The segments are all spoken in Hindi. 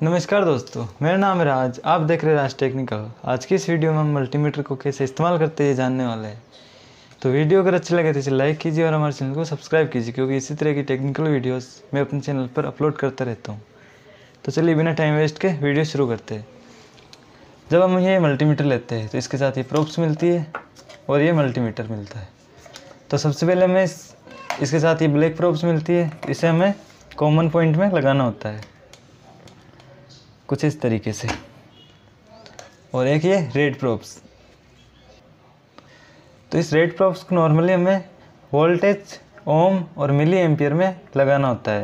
नमस्कार दोस्तों, मेरा नाम है राज। आप देख रहे हैं राज टेक्निकल। आज की इस वीडियो में हम मल्टीमीटर को कैसे इस्तेमाल करते हैं जानने वाले हैं। तो वीडियो अगर अच्छी लगे तो इसे लाइक कीजिए और हमारे चैनल को सब्सक्राइब कीजिए, क्योंकि इसी तरह की टेक्निकल वीडियोस मैं अपने चैनल पर अपलोड करता रहता हूँ। तो चलिए बिना टाइम वेस्ट के वीडियो शुरू करते हैं। जब हम ये मल्टीमीटर लेते हैं तो इसके साथ ये प्रोब्स मिलती है और ये मल्टीमीटर मिलता है। तो सबसे पहले हमें इसके साथ ये ब्लैक प्रोब्स मिलती है। इसे हमें कॉमन पॉइंट में लगाना होता है कुछ इस तरीके से, और एक ये रेड प्रोब्स। तो इस रेड प्रोब्स को नॉर्मली हमें वोल्टेज, ओम और मिली एम्पियर में लगाना होता है,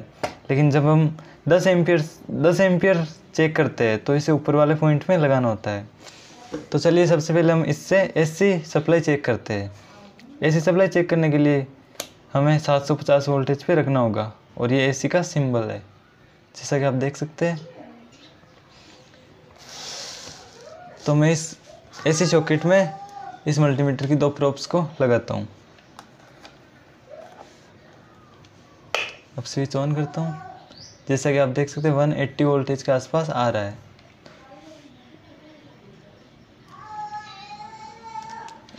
लेकिन जब हम 10 एम्पियर चेक करते हैं तो इसे ऊपर वाले पॉइंट में लगाना होता है। तो चलिए सबसे पहले हम इससे एसी सप्लाई चेक करते हैं। एसी सप्लाई चेक करने के लिए हमें 750 वोल्टेज पे रखना होगा, और ये एसी का सिंबल है जैसा कि आप देख सकते हैं। तो मैं इस एसी सॉकेट में इस मल्टीमीटर की 2 प्रोब्स को लगाता हूँ। अब स्विच ऑन करता हूँ। जैसा कि आप देख सकते हैं 180 वोल्टेज के आसपास आ रहा है।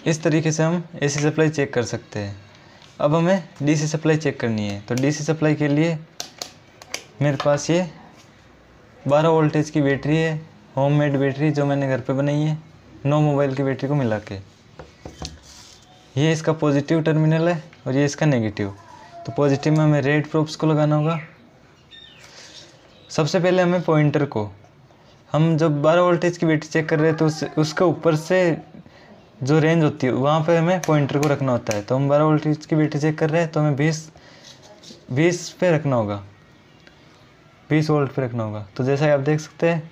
इस तरीके से हम एसी सप्लाई चेक कर सकते हैं। अब हमें डीसी सप्लाई चेक करनी है। तो डीसी सप्लाई के लिए मेरे पास ये 12 वोल्टेज की बैटरी है, होममेड बैटरी जो मैंने घर पे बनाई है 9 मोबाइल की बैटरी को मिला के। ये इसका पॉजिटिव टर्मिनल है और ये इसका नेगेटिव। तो पॉजिटिव में हमें रेड प्रोब्स को लगाना होगा। सबसे पहले हमें पॉइंटर को, हम जब 12 वोल्टेज की बैटरी चेक कर रहे हैं तो उसके ऊपर से जो रेंज होती है वहाँ पे हमें पॉइंटर को रखना होता है। तो हम 12 वोल्टेज की बैटरी चेक कर रहे हैं तो हमें 20 पे रखना होगा, 20 वोल्ट पे रखना होगा। तो जैसा कि आप देख सकते हैं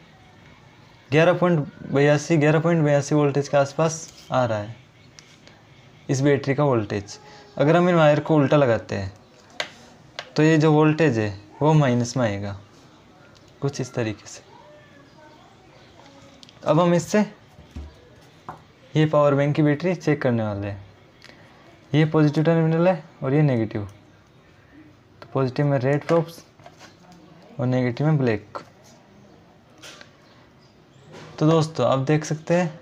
11.82 वोल्टेज के आसपास आ रहा है इस बैटरी का वोल्टेज। अगर हम इन वायर को उल्टा लगाते हैं तो ये जो वोल्टेज है वो माइनस में आएगा कुछ इस तरीके से। अब हम इससे ये पावर बैंक की बैटरी चेक करने वाले हैं। ये पॉजिटिव टर्मिनल है और ये नेगेटिव। तो पॉजिटिव में रेड प्रोब्स और नेगेटिव में ब्लैक। तो दोस्तों आप देख सकते हैं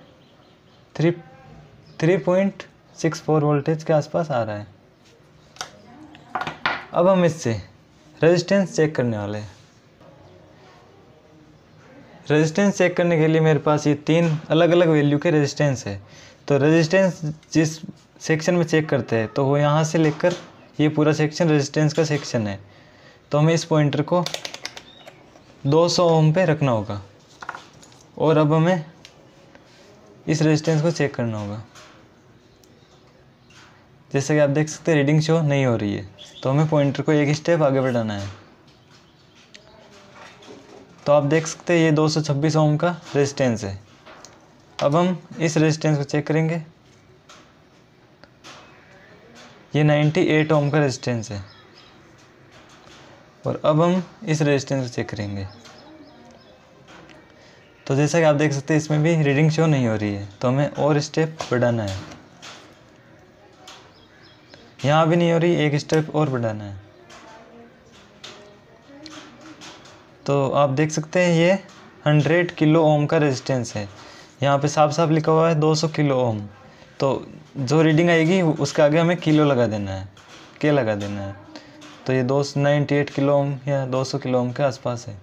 3.64 वोल्टेज के आसपास आ रहा है। अब हम इससे रेजिस्टेंस चेक करने वाले हैं। रेजिस्टेंस चेक करने के लिए मेरे पास ये 3 अलग अलग वैल्यू के रेजिस्टेंस है। तो रेजिस्टेंस जिस सेक्शन में चेक करते हैं तो वो यहाँ से लेकर ये पूरा सेक्शन रेजिस्टेंस का सेक्शन है। तो हमें इस पॉइंटर को 200 ओम पे रखना होगा, और अब हमें इस रेजिस्टेंस को चेक करना होगा। जैसे कि आप देख सकते हैं रीडिंग शो नहीं हो रही है, तो हमें पॉइंटर को एक स्टेप आगे बढ़ाना है। तो आप देख सकते हैं ये 226 ओम का रेजिस्टेंस है। अब हम इस रेजिस्टेंस को चेक करेंगे। ये 98 ओम का रेजिस्टेंस है, और अब हम इस रेजिस्टेंस को चेक करेंगे। तो जैसा कि आप देख सकते हैं इसमें भी रीडिंग शो नहीं हो रही है, तो हमें और स्टेप बढ़ाना है। यहाँ भी नहीं हो रही, एक स्टेप और बढ़ाना है। तो आप देख सकते हैं ये 100 किलो ओम का रेजिस्टेंस है। यहाँ पे साफ साफ लिखा हुआ है 200 किलो ओम। तो जो रीडिंग आएगी उसके आगे हमें किलो लगा देना है, के लगा देना है। तो ये 298 किलो ओम या 200 किलो ओम के आसपास है।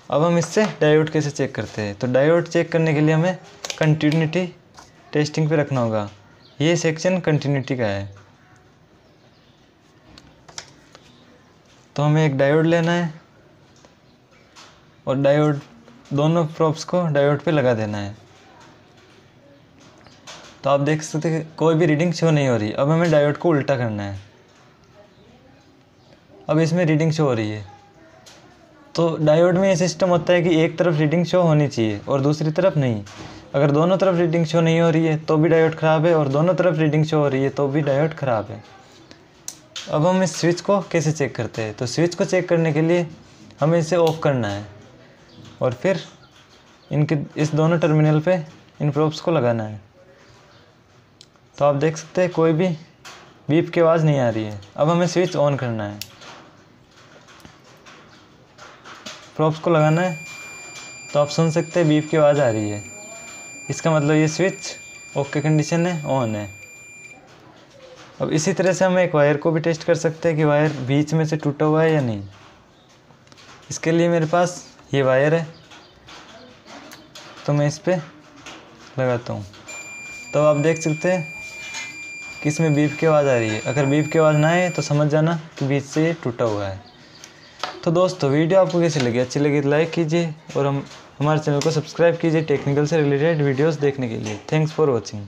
अब हम इससे डायोड कैसे चेक करते हैं। तो डायोड चेक करने के लिए हमें कंटिन्यूटी टेस्टिंग पे रखना होगा। ये सेक्शन कंटिन्यूटी का है। तो हमें एक डायोड लेना है और डायोड दोनों प्रोब्स को डायोड पे लगा देना है। तो आप देख सकते हैं कोई भी रीडिंग शो नहीं हो रही। अब हमें डायोड को उल्टा करना है। अब इसमें रीडिंग शो हो रही है। तो डायोड में ये सिस्टम होता है कि एक तरफ रीडिंग शो होनी चाहिए और दूसरी तरफ नहीं। अगर दोनों तरफ रीडिंग शो नहीं हो रही है तो भी डायोड ख़राब है, और दोनों तरफ रीडिंग शो हो रही है तो भी डायोड ख़राब है। अब हम इस स्विच को कैसे चेक करते हैं। तो स्विच को चेक करने के लिए हमें इसे ऑफ करना है और फिर इनके इस दोनों टर्मिनल पे इन प्रोब्स को लगाना है। तो आप देख सकते हैं कोई भी बीप की आवाज़ नहीं आ रही है। अब हमें स्विच ऑन करना है। प्रोब्स को लगाना है तो आप सुन सकते हैं बीप की आवाज़ आ रही है। इसका मतलब ये स्विच ओके कंडीशन है, ऑन है। अब इसी तरह से हम एक वायर को भी टेस्ट कर सकते हैं कि वायर बीच में से टूटा हुआ है या नहीं। इसके लिए मेरे पास ये वायर है, तो मैं इस पर लगाता हूँ। तो आप देख सकते हैं कि इसमें बीप की आवाज़ आ रही है। अगर बीप की आवाज़ ना आए तो समझ जाना कि बीच से ये टूटा हुआ है। तो दोस्तों वीडियो आपको कैसी लगी? अच्छी लगी तो लाइक कीजिए और हमारे चैनल को सब्सक्राइब कीजिए टेक्निकल से रिलेटेड वीडियोस देखने के लिए। Thanks for watching.